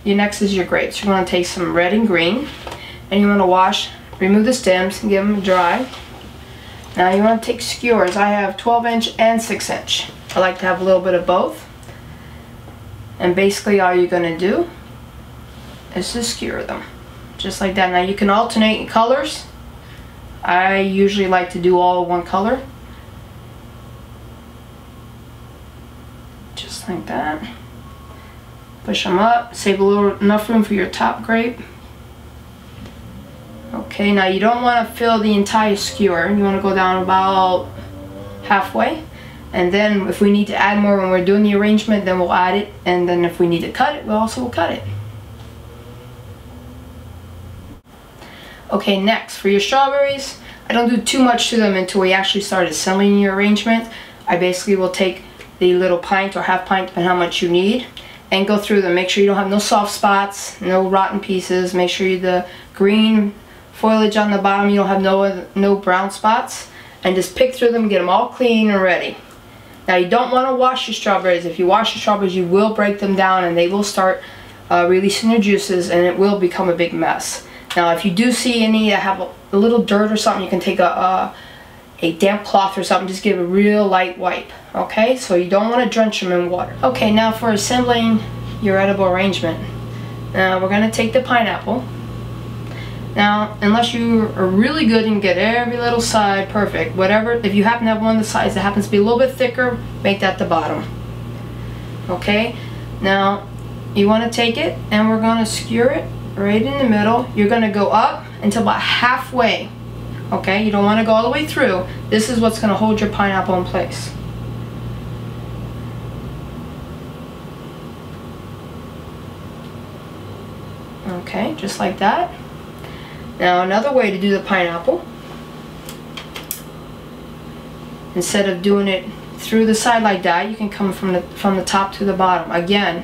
your next is your grapes. You're going to take some red and green, and you want to wash, remove the stems, and give them dry. Now you want to take skewers. I have 12-inch and 6-inch. I like to have a little bit of both. And basically all you're going to do is to skewer them. Just like that. Now you can alternate colors. I usually like to do all one color. Just like that. Push them up. Save enough room for your top grape. Okay, now you don't want to fill the entire skewer. You want to go down about halfway. And then if we need to add more when we're doing the arrangement, then we'll add it. And then if we need to cut it, we'll also cut it. Okay, next, for your strawberries, I don't do too much to them until we actually start assembling your arrangement. I basically will take the little pint or half pint, depending on how much you need, and go through them. Make sure you don't have no soft spots, no rotten pieces. Make sure the green foliage on the bottom, you don't have no brown spots. And just pick through them, get them all clean and ready. Now you don't want to wash your strawberries. If you wash your strawberries, you will break them down and they will start releasing their juices, and it will become a big mess. Now if you do see any that have a little dirt or something, you can take a damp cloth or something, just give a real light wipe. Okay, so you don't want to drench them in water. Okay, now for assembling your edible arrangement. Now we're going to take the pineapple. Now, unless you are really good and get every little side perfect, whatever, if you happen to have one of the sides that happens to be a little bit thicker, make that the bottom. Okay, now you want to take it and we're going to skewer it right in the middle. You're going to go up until about halfway. Okay, you don't want to go all the way through. This is what's going to hold your pineapple in place. Okay, just like that. Now another way to do the pineapple, instead of doing it through the side like that, you can come from the top to the bottom. Again,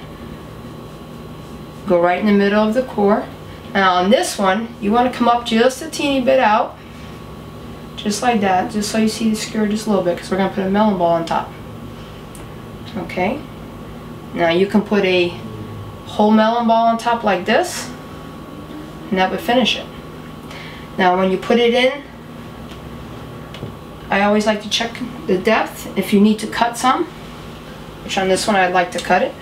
go right in the middle of the core. Now on this one, you want to come up just a teeny bit out, just like that, just so you see the skewer just a little bit, because we're going to put a melon ball on top. Okay, now you can put a whole melon ball on top like this, and that would finish it. Now when you put it in, I always like to check the depth. If you need to cut some, which on this one I'd like to cut it.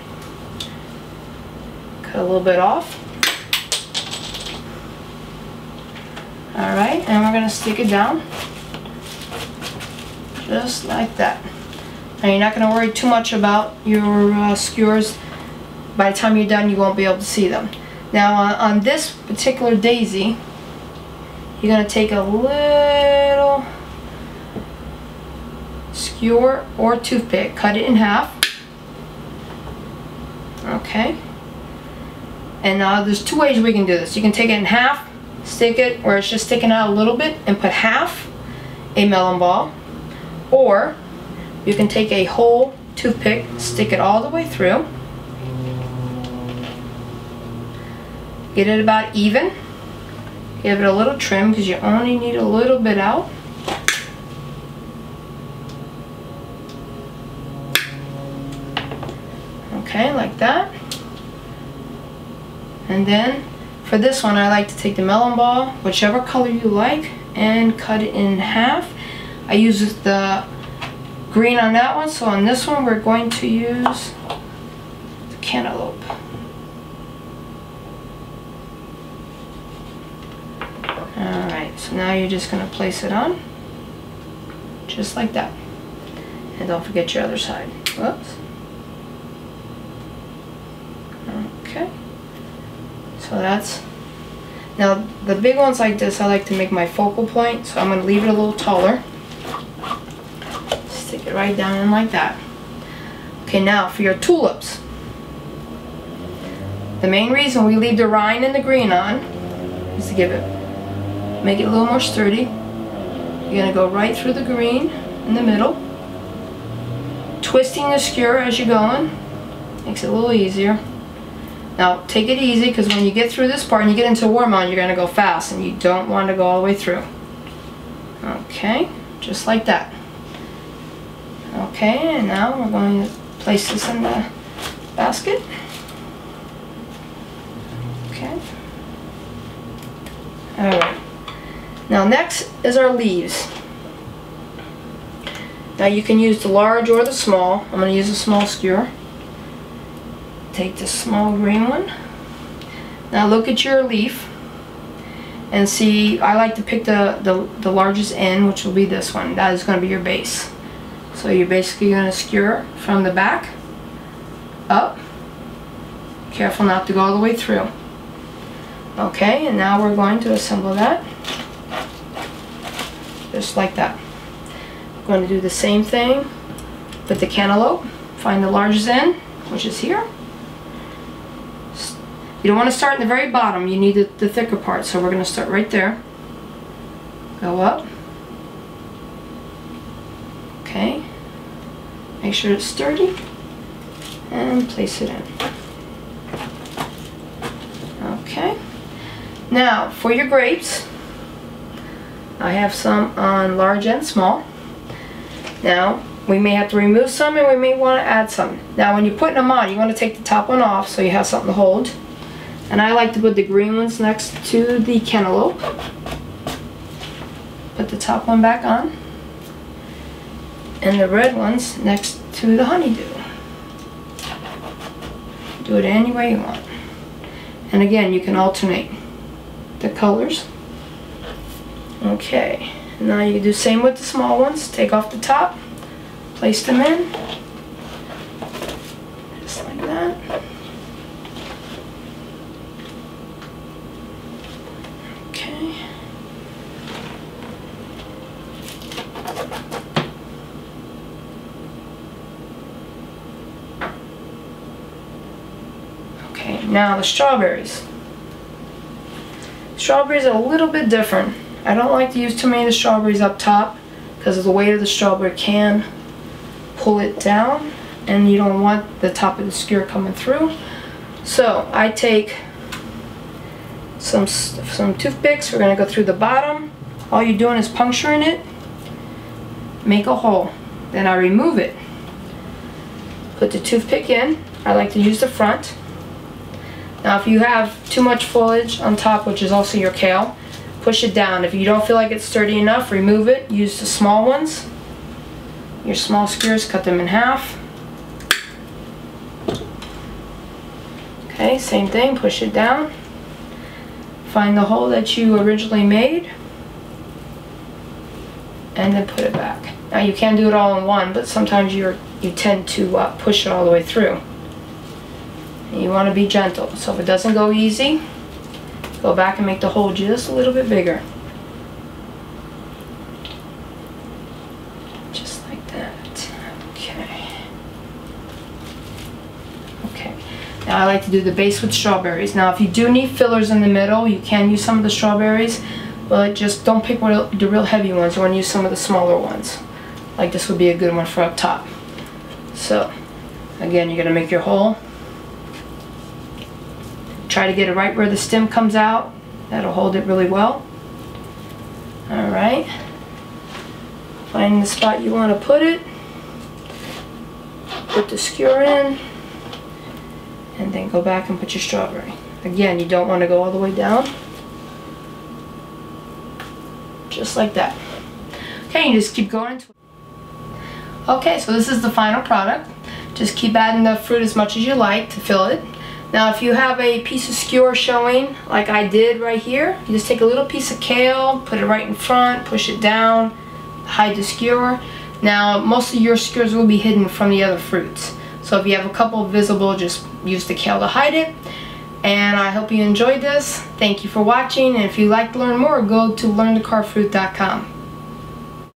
Cut a little bit off. Alright, and we're going to stick it down. Just like that. Now you're not going to worry too much about your skewers. By the time you're done, you won't be able to see them. Now on this particular daisy, you're going to take a little skewer or toothpick, cut it in half. Okay. And now there's two ways we can do this. You can take it in half, stick it where it's just sticking out a little bit, and put half a melon ball. Or you can take a whole toothpick, stick it all the way through. Get it about even. Give it a little trim because you only need a little bit out. Okay, like that. And then for this one, I like to take the melon ball, whichever color you like, and cut it in half. I use the green on that one, so on this one we're going to use the cantaloupe. Alright, so now you're just going to place it on, just like that. And don't forget your other side. Whoops. Okay. So that's, now the big ones like this I like to make my focal point, so I'm going to leave it a little taller. Stick it right down in like that. Okay, now for your tulips. The main reason we leave the rind and the green on is to give it, make it a little more sturdy. You're going to go right through the green in the middle, twisting the skewer as you're going. Makes it a little easier. Now take it easy, because when you get through this part and you get into warm on, you're going to go fast and you don't want to go all the way through. Okay, just like that. Okay, and now we're going to place this in the basket. Now next is our leaves. Now you can use the large or the small. I'm going to use a small skewer. Take the small green one. Now look at your leaf and see, I like to pick the largest end, which will be this one. That is going to be your base. So you're basically going to skewer from the back up. Careful not to go all the way through. Okay, and now we're going to assemble that. Just like that. We're going to do the same thing with the cantaloupe. Find the largest end, which is here. You don't want to start in the very bottom. You need the thicker part. So we're going to start right there. Go up. Okay. Make sure it's sturdy. And place it in. Okay. Now, for your grapes, I have some on large and small. Now, we may have to remove some and we may want to add some. Now, when you're putting them on, you want to take the top one off so you have something to hold. And I like to put the green ones next to the cantaloupe. Put the top one back on. And the red ones next to the honeydew. Do it any way you want. And again, you can alternate the colors. Okay, now you do the same with the small ones. Take off the top, place them in, just like that. Okay. Okay, now the strawberries. Strawberries are a little bit different. I don't like to use too many of the strawberries up top because of the weight of the strawberry can pull it down and you don't want the top of the skewer coming through. So I take some toothpicks. We're going to go through the bottom. All you're doing is puncturing it. Make a hole. Then I remove it. Put the toothpick in. I like to use the front. Now if you have too much foliage on top, which is also your kale, push it down. If you don't feel like it's sturdy enough, remove it. Use the small ones. Your small skewers, cut them in half. Okay, same thing, push it down. Find the hole that you originally made. And then put it back. Now you can do it all in one, but sometimes you tend to push it all the way through. And you want to be gentle. So if it doesn't go easy, go back and make the hole just a little bit bigger. Just like that. Okay. Okay. Now I like to do the base with strawberries. Now if you do need fillers in the middle, you can use some of the strawberries, but just don't pick the real heavy ones. You want to use some of the smaller ones. Like this would be a good one for up top. So, again, you're going to make your hole. Try to get it right where the stem comes out. That'll hold it really well. Alright. Find the spot you want to put it. Put the skewer in. And then go back and put your strawberry. Again, you don't want to go all the way down. Just like that. Okay, you just keep going into it. Okay, so this is the final product. Just keep adding the fruit as much as you like to fill it. Now if you have a piece of skewer showing, like I did right here, you just take a little piece of kale, put it right in front, push it down, hide the skewer. Now most of your skewers will be hidden from the other fruits. So if you have a couple visible, just use the kale to hide it. And I hope you enjoyed this. Thank you for watching, and if you'd like to learn more, go to learntocarvefruit.com.